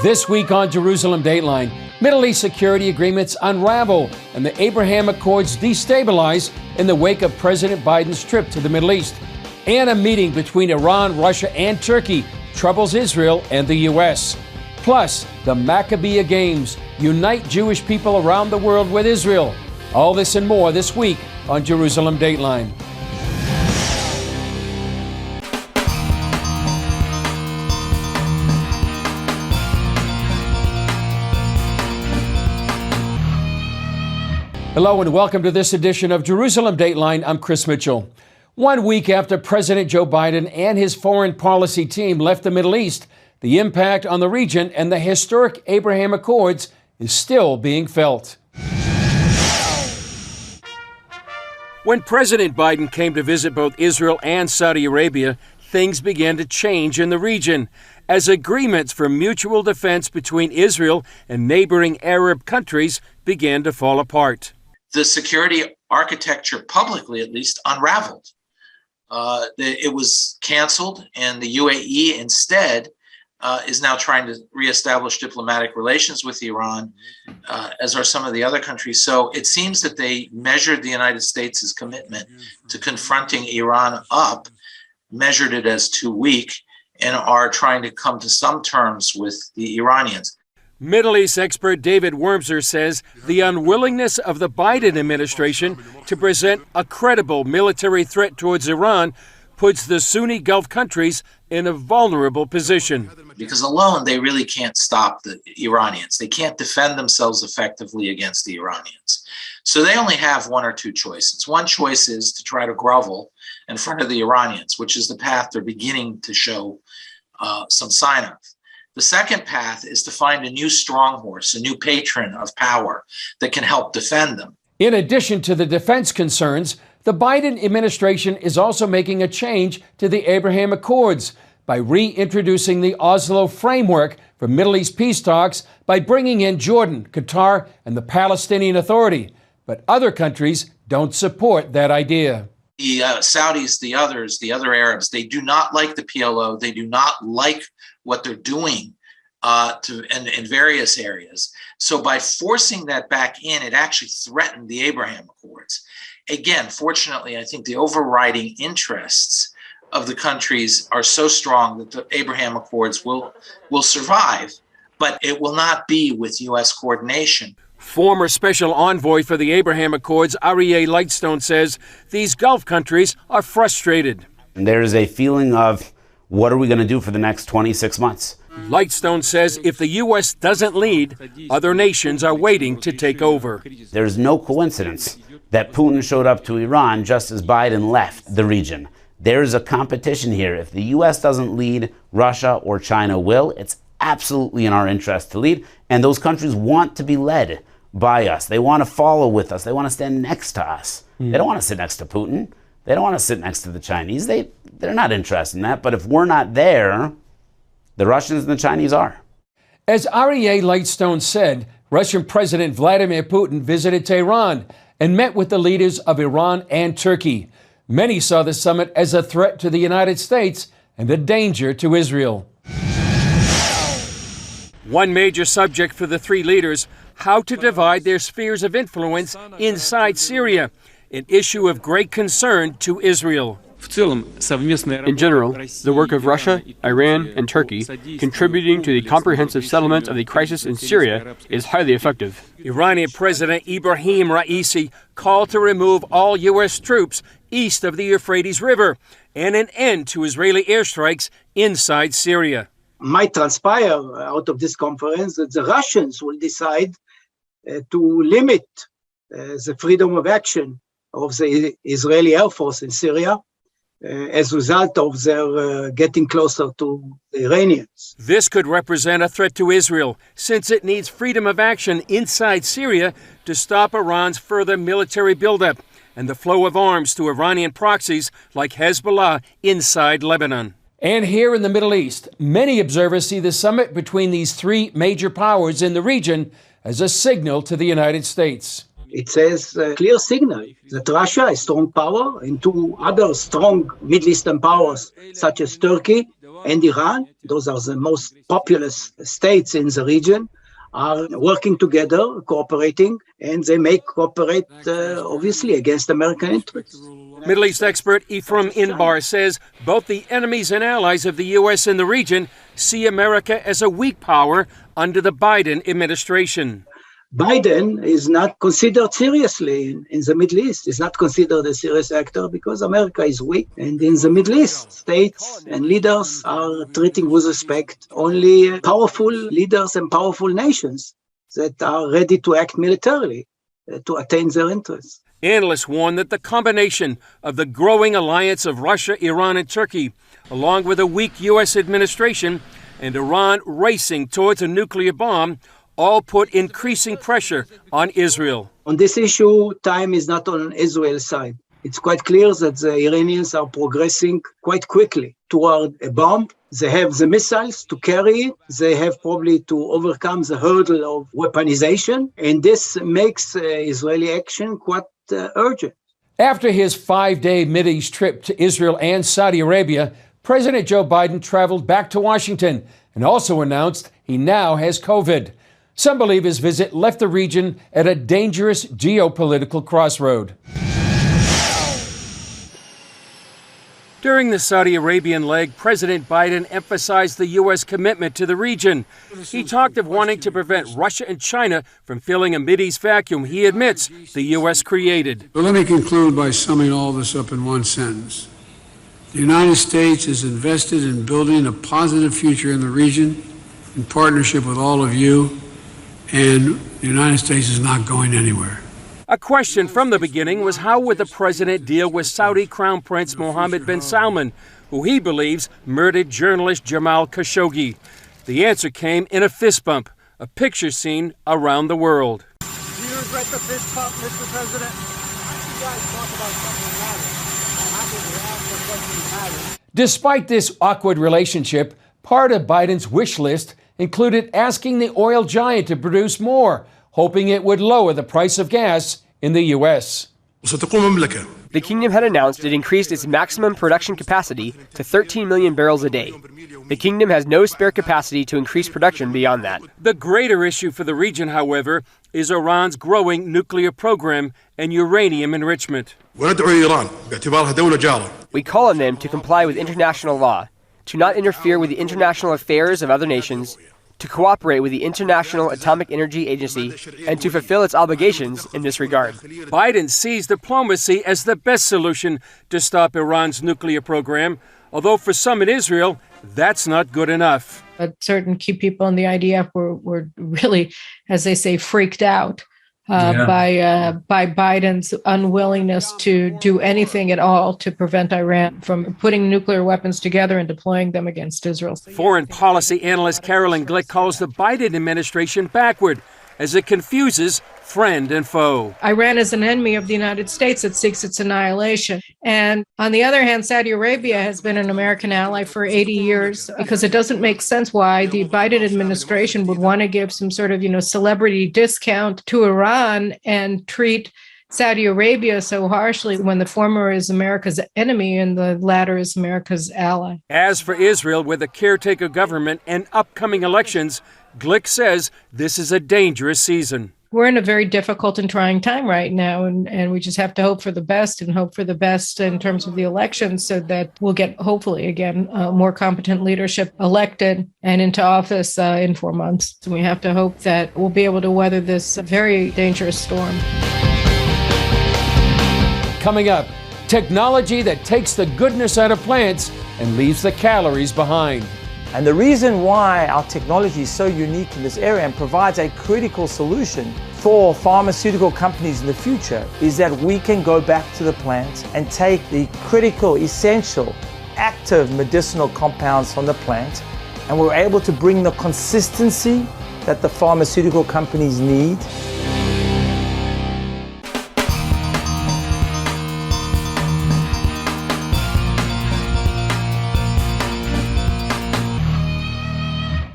This week on Jerusalem Dateline, Middle East security agreements unravel and the Abraham Accords destabilize in the wake of President Biden's trip to the Middle East. And a meeting between Iran, Russia, and Turkey troubles Israel and the U.S. Plus, the Maccabea Games unite Jewish people around the world with Israel. All this and more this week on Jerusalem Dateline. Hello and welcome to this edition of Jerusalem Dateline. I'm Chris Mitchell. 1 week after President Joe Biden and his foreign policy team left the Middle East, the impact on the region and the historic Abraham Accords is still being felt. When President Biden came to visit both Israel and Saudi Arabia, things began to change in the region as agreements for mutual defense between Israel and neighboring Arab countries began to fall apart. The security architecture, publicly at least, unraveled. It was canceled, and the UAE instead is now trying to reestablish diplomatic relations with Iran, as are some of the other countries. So it seems that they measured the United States' commitment to confronting Iran up, measured it as too weak, and are trying to come to some terms with the Iranians. Middle East expert David Wormser says the unwillingness of the Biden administration to present a credible military threat towards Iran puts the Sunni Gulf countries in a vulnerable position. Because alone, they really can't stop the Iranians. They can't defend themselves effectively against the Iranians. So they only have one or two choices. One choice is to try to grovel in front of the Iranians, which is the path they're beginning to show some sign of. The second path is to find a new strong horse, a new patron of power that can help defend them. In addition to the defense concerns, the Biden administration is also making a change to the Abraham Accords by reintroducing the Oslo framework for Middle East peace talks by bringing in Jordan, Qatar, and the Palestinian Authority. But other countries don't support that idea. The Saudis, the other Arabs, they do not like the PLO. They do not like what they're doing in various areas. So by forcing that back in, it actually threatened the Abraham Accords. Again, fortunately, I think the overriding interests of the countries are so strong that the Abraham Accords will survive, but it will not be with U.S. coordination. Former Special Envoy for the Abraham Accords, Aryeh Lightstone, says these Gulf countries are frustrated. There is a feeling of, what are we going to do for the next 26 months? Lightstone says if the U.S. doesn't lead, other nations are waiting to take over. There's no coincidence that Putin showed up to Iran just as Biden left the region. There's a competition here. If the U.S. doesn't lead, Russia or China will. It's absolutely in our interest to lead. And those countries want to be led by us. They want to follow with us. They want to stand next to us. They don't want to sit next to Putin. They don't want to sit next to the Chinese. They're not interested in that. But if we're not there, the Russians and the Chinese are. As Aryeh Lightstone said, Russian President Vladimir Putin visited Tehran and met with the leaders of Iran and Turkey. Many saw the summit as a threat to the United States and a danger to Israel. One major subject for the three leaders, how to divide their spheres of influence inside Syria, an issue of great concern to Israel. In general, the work of Russia, Iran, and Turkey contributing to the comprehensive settlement of the crisis in Syria is highly effective. Iranian President Ibrahim Raisi called to remove all U.S. troops east of the Euphrates River and an end to Israeli airstrikes inside Syria. Might transpire out of this conference that the Russians will decide to limit the freedom of action of the Israeli Air Force in Syria as a result of their getting closer to the Iranians. This could represent a threat to Israel, since it needs freedom of action inside Syria to stop Iran's further military buildup and the flow of arms to Iranian proxies like Hezbollah inside Lebanon. And here in the Middle East, many observers see the summit between these three major powers in the region as a signal to the United States. It says a clear signal that Russia, a strong power, and two other strong Middle Eastern powers, such as Turkey, and Iran, those are the most populous states in the region, are working together, cooperating, and they may cooperate, obviously, against American interests. Middle East expert Ephraim Inbar says both the enemies and allies of the U.S. in the region see America as a weak power under the Biden administration. Biden is not considered seriously in the Middle East. He's not considered a serious actor because America is weak. And in the Middle East, states and leaders are treating with respect only powerful leaders and powerful nations that are ready to act militarily to attain their interests. Analysts warn that the combination of the growing alliance of Russia, Iran, and Turkey, along with a weak U.S. administration and Iran racing towards a nuclear bomb, all put increasing pressure on Israel. On this issue, time is not on Israel's side. It's quite clear that the Iranians are progressing quite quickly toward a bomb. They have the missiles to carry it. They have probably to overcome the hurdle of weaponization. And this makes Israeli action quite urgent. After his 5-day Mideast trip to Israel and Saudi Arabia, President Joe Biden traveled back to Washington and also announced he now has COVID. Some believe his visit left the region at a dangerous geopolitical crossroad. During the Saudi Arabian leg, President Biden emphasized the U.S. commitment to the region. He talked of wanting to prevent Russia and China from filling a Mideast vacuum he admits the U.S. created. But let me conclude by summing all this up in one sentence. The United States is invested in building a positive future in the region in partnership with all of you, and the United States is not going anywhere. A question from the beginning was how would the president deal with Saudi Crown Prince Mohammed bin Salman, who he believes murdered journalist Jamal Khashoggi. The answer came in a fist bump, a picture seen around the world. Do you regret the fist bump, Mr. President? You guys talk about something that matters. I'm happy to ask for questions that matter. Despite this awkward relationship, part of Biden's wish list included asking the oil giant to produce more, hoping it would lower the price of gas in the U.S. The kingdom had announced it increased its maximum production capacity to 13 million barrels a day. The kingdom has no spare capacity to increase production beyond that. The greater issue for the region, however, is Iran's growing nuclear program and uranium enrichment. We call on them to comply with international law, to not interfere with the international affairs of other nations, to cooperate with the International Atomic Energy Agency, and to fulfill its obligations in this regard. Biden sees diplomacy as the best solution to stop Iran's nuclear program, although for some in Israel, that's not good enough. Certain key people in the IDF were really, as they say, freaked out by Biden's unwillingness to do anything at all to prevent Iran from putting nuclear weapons together and deploying them against Israel. Foreign policy analyst Carolyn Glick calls the Biden administration backward as it confuses friend and foe. Iran is an enemy of the United States that seeks its annihilation. And on the other hand, Saudi Arabia has been an American ally for 80 years because it doesn't make sense why the Biden administration would want to give some sort of, celebrity discount to Iran and treat Saudi Arabia so harshly when the former is America's enemy and the latter is America's ally. As for Israel, with a caretaker government and upcoming elections, Glick says this is a dangerous season. We're in a very difficult and trying time right now, and we just have to hope for the best and hope for the best in terms of the elections so that we'll get, hopefully, again, more competent leadership elected and into office in 4 months. So we have to hope that we'll be able to weather this very dangerous storm. Coming up, technology that takes the goodness out of plants and leaves the calories behind. And the reason why our technology is so unique in this area and provides a critical solution for pharmaceutical companies in the future is that we can go back to the plants and take the critical, essential, active medicinal compounds from the plant, and we're able to bring the consistency that the pharmaceutical companies need.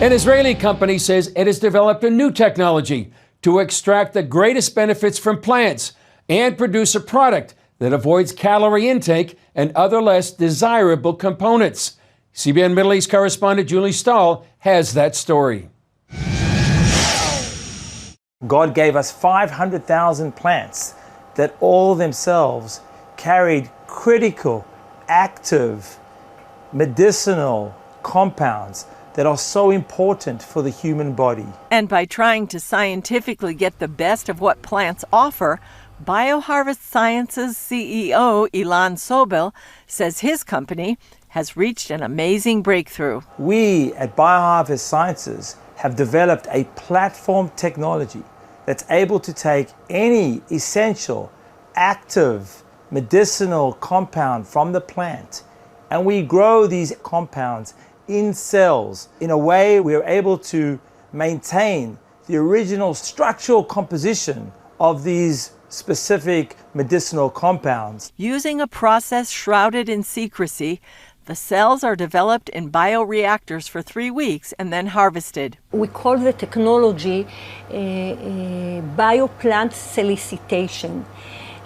An Israeli company says it has developed a new technology to extract the greatest benefits from plants and produce a product that avoids calorie intake and other less desirable components. CBN Middle East correspondent Julie Stahl has that story. God gave us 500,000 plants that all themselves carried critical, active, medicinal compounds that are so important for the human body. And by trying to scientifically get the best of what plants offer, BioHarvest Sciences CEO Ilan Sobel says his company has reached an amazing breakthrough. We at BioHarvest Sciences have developed a platform technology that's able to take any essential, active, medicinal compound from the plant, and we grow these compounds in cells. In a way, we are able to maintain the original structural composition of these specific medicinal compounds. Using a process shrouded in secrecy, the cells are developed in bioreactors for 3 weeks and then harvested. We call the technology bioplant solicitation.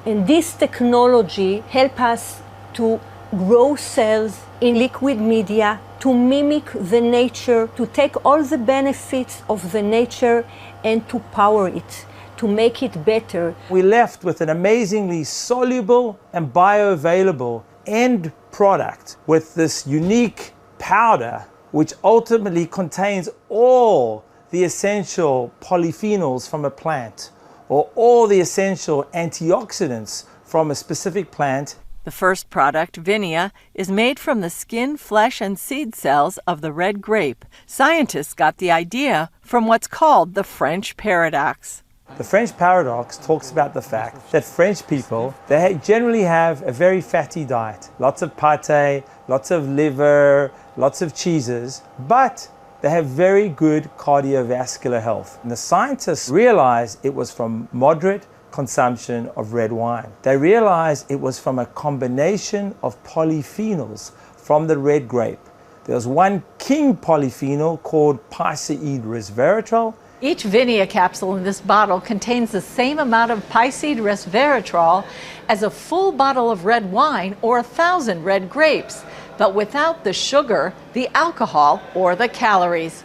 And this technology helps us to grow cells in liquid media, to mimic the nature, to take all the benefits of the nature and to power it, to make it better. We left with an amazingly soluble and bioavailable end product with this unique powder which ultimately contains all the essential polyphenols from a plant or all the essential antioxidants from a specific plant. The first product, Vinia, is made from the skin, flesh, and seed cells of the red grape. Scientists got the idea from what's called the French paradox. The French paradox talks about the fact that French people, they generally have a very fatty diet. Lots of pâté, lots of liver, lots of cheeses, but they have very good cardiovascular health. And the scientists realized it was from moderate consumption of red wine. They realized it was from a combination of polyphenols from the red grape. There was one king polyphenol called piceid resveratrol. Each Vinia capsule in this bottle contains the same amount of piceid resveratrol as a full bottle of red wine or 1,000 red grapes, but without the sugar, the alcohol, or the calories.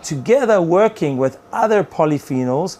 Together working with other polyphenols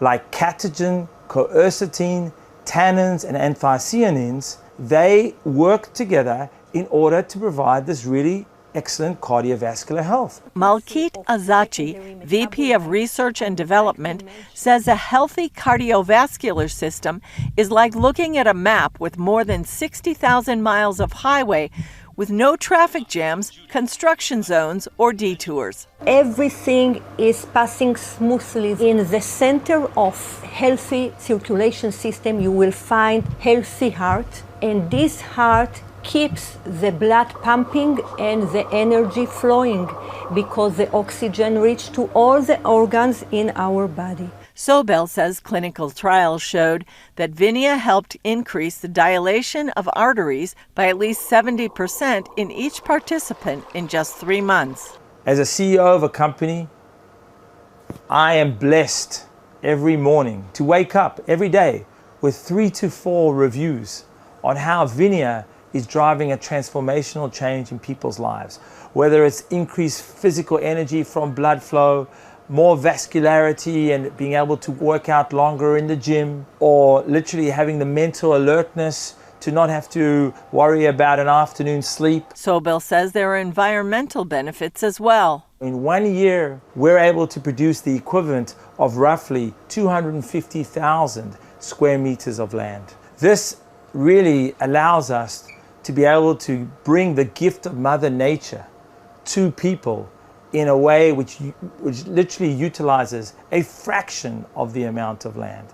like catechin, quercetin, tannins, and anthocyanins, they work together in order to provide this really excellent cardiovascular health. Malkit Azachi, VP of Research and Development, says a healthy cardiovascular system is like looking at a map with more than 60,000 miles of highway with no traffic jams, construction zones, or detours. Everything is passing smoothly. In the center of healthy circulation system, you will find healthy heart, and this heart keeps the blood pumping and the energy flowing because the oxygen reaches to all the organs in our body. Sobel says clinical trials showed that Vinia helped increase the dilation of arteries by at least 70% in each participant in just 3 months. As a CEO of a company, I am blessed every morning to wake up every day with 3 to 4 reviews on how Vinia is driving a transformational change in people's lives. Whether it's increased physical energy from blood flow, more vascularity and being able to work out longer in the gym, or literally having the mental alertness to not have to worry about an afternoon sleep. Sobel says there are environmental benefits as well. In 1 year, we're able to produce the equivalent of roughly 250,000 square meters of land. This really allows us to be able to bring the gift of Mother Nature to people in a way which literally utilizes a fraction of the amount of land.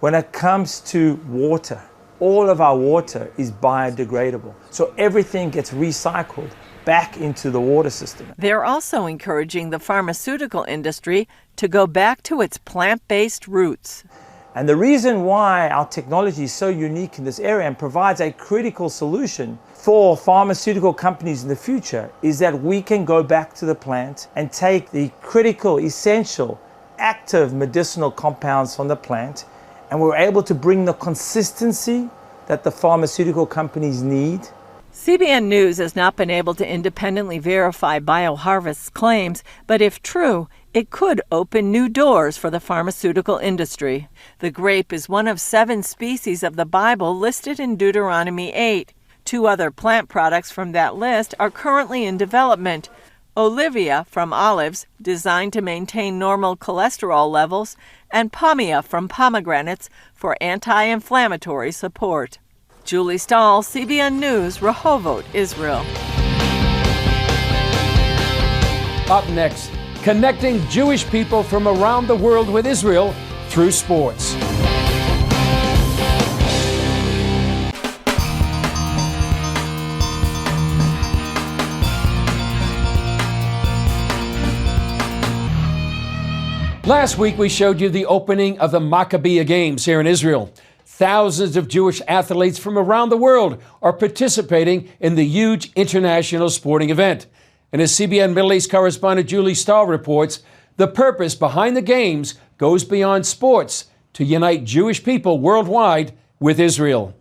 When it comes to water, all of our water is biodegradable. So everything gets recycled back into the water system. They're also encouraging the pharmaceutical industry to go back to its plant-based roots. And the reason why our technology is so unique in this area and provides a critical solution for pharmaceutical companies in the future is that we can go back to the plant and take the critical, essential, active medicinal compounds from the plant, and we're able to bring the consistency that the pharmaceutical companies need. CBN News has not been able to independently verify BioHarvest's claims, but if true, it could open new doors for the pharmaceutical industry. The grape is one of 7 species of the Bible listed in Deuteronomy 8. 2 other plant products from that list are currently in development. Olivia from olives, designed to maintain normal cholesterol levels, and Pomia from pomegranates for anti-inflammatory support. Julie Stahl, CBN News, Rehovot, Israel. Up next, connecting Jewish people from around the world with Israel through sports. Last week, we showed you the opening of the Maccabiah Games here in Israel. Thousands of Jewish athletes from around the world are participating in the huge international sporting event. And as CBN Middle East correspondent Julie Stahl reports, the purpose behind the Games goes beyond sports to unite Jewish people worldwide with Israel.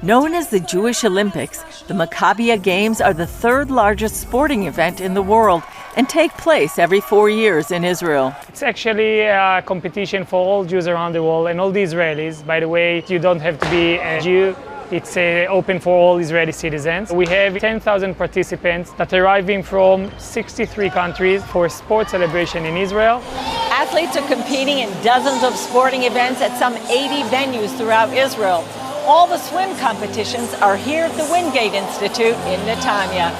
Known as the Jewish Olympics, the Maccabiah Games are the 3rd largest sporting event in the world and take place every 4 years in Israel. It's actually a competition for all Jews around the world and all the Israelis. By the way, you don't have to be a Jew. It's open for all Israeli citizens. We have 10,000 participants that are arriving from 63 countries for a sports celebration in Israel. Athletes are competing in dozens of sporting events at some 80 venues throughout Israel. All the swim competitions are here at the Wingate Institute in Netanya.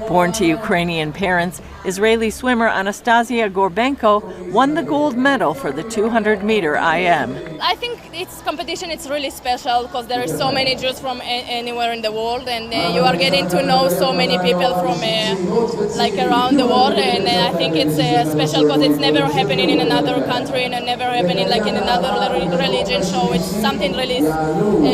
Born to Ukrainian parents, Israeli swimmer Anastasia Gorbenko won the gold medal for the 200-meter IM. I think this competition is really special because there are so many Jews from anywhere in the world, and you are getting to know so many people from around the world, and I think it's special because it's never happening in another country and never happening in another religion, so it's something really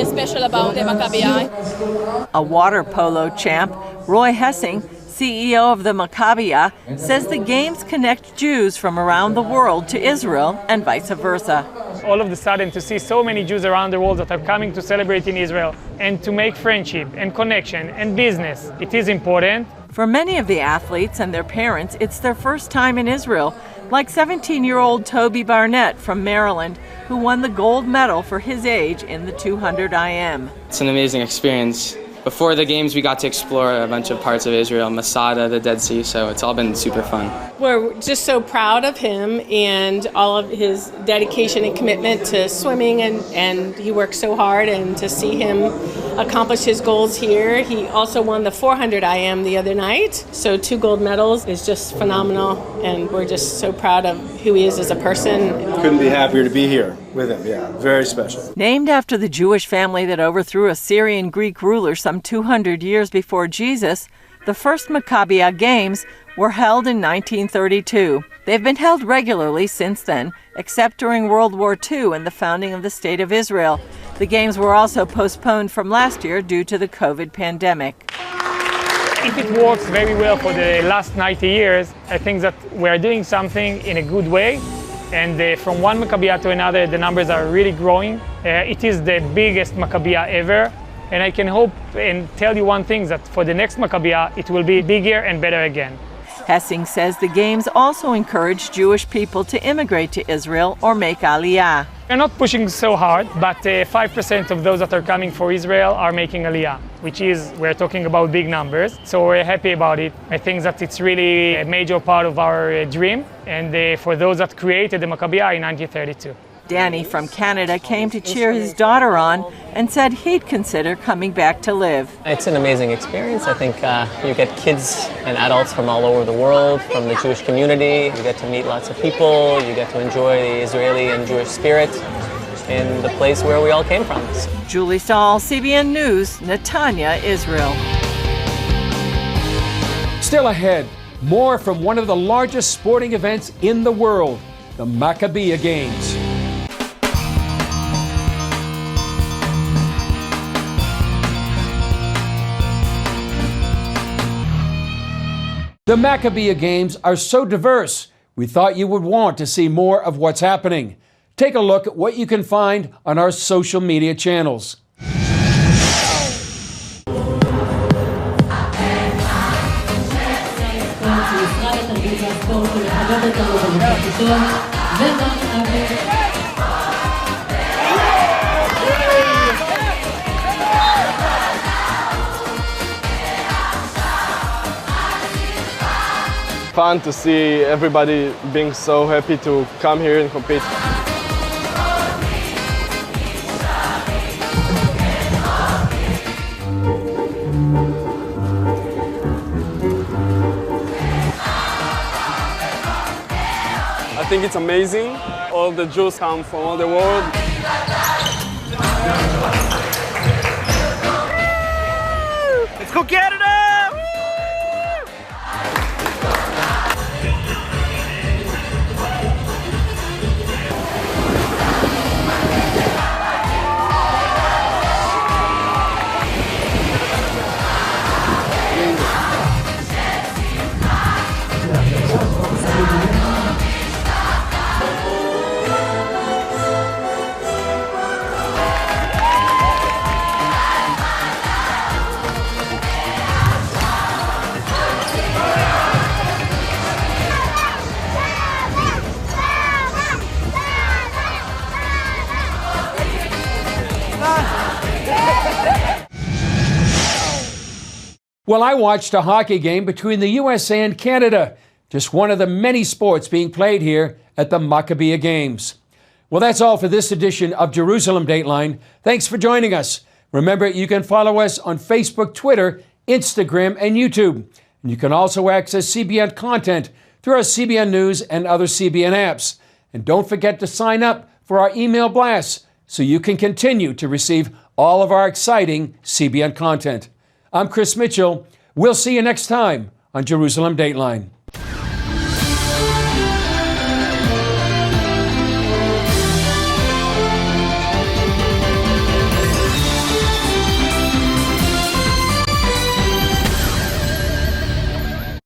special about the Maccabiah. A water polo champ, Roy Hessing, CEO of the Maccabiah, says the Games connect Jews from around the world to Israel and vice versa. All of a sudden, to see so many Jews around the world that are coming to celebrate in Israel and to make friendship and connection and business, it is important. For many of the athletes and their parents, it's their first time in Israel, like 17-year-old Toby Barnett from Maryland, who won the gold medal for his age in the 200 IM. It's an amazing experience. Before the Games, we got to explore a bunch of parts of Israel, Masada, the Dead Sea, so it's all been super fun. We're just so proud of him and all of his dedication and commitment to swimming, and he worked so hard, and to see him accomplish his goals here. He also won the 400 IM the other night, so 2 gold medals is just phenomenal, and we're just so proud of who he is as a person. Couldn't be happier to be here with him, yeah, very special. Named after the Jewish family that overthrew a Syrian Greek ruler some 200 years before Jesus, the first Maccabiah Games were held in 1932. They've been held regularly since then, except during World War II and the founding of the State of Israel. The Games were also postponed from last year due to the COVID pandemic. If it works very well for the last 90 years, I think that we're doing something in a good way. And from one Maccabiah to another, the numbers are really growing. It is the biggest Maccabiah ever. And I can hope and tell you one thing, that for the next Maccabiah, it will be bigger and better again. Hessing says the Games also encourage Jewish people to immigrate to Israel or make Aliyah. We're not pushing so hard, but 5% of those that are coming for Israel are making Aliyah, which is, we're talking about big numbers. So we're happy about it. I think that it's really a major part of our dream, and for those that created the Maccabiah in 1932. Danny from Canada came to cheer his daughter on and said he'd consider coming back to live. It's an amazing experience. I think you get kids and adults from all over the world, from the Jewish community. You get to meet lots of people. You get to enjoy the Israeli and Jewish spirit in the place where we all came from. Julie Stahl, CBN News, Netanya, Israel. Still ahead, more from one of the largest sporting events in the world, the Maccabiah Games. The Maccabiah Games are so diverse, we thought you would want to see more of what's happening. Take a look at what you can find on our social media channels. Fun to see everybody being so happy to come here and compete. I think it's amazing. All the Jews come from all the world. Let's go Canada! Well, I watched a hockey game between the USA and Canada, just one of the many sports being played here at the Maccabiah Games. Well, that's all for this edition of Jerusalem Dateline. Thanks for joining us. Remember, you can follow us on Facebook, Twitter, Instagram, and YouTube. And you can also access CBN content through our CBN News and other CBN apps. And don't forget to sign up for our email blasts so you can continue to receive all of our exciting CBN content. I'm Chris Mitchell. We'll see you next time on Jerusalem Dateline.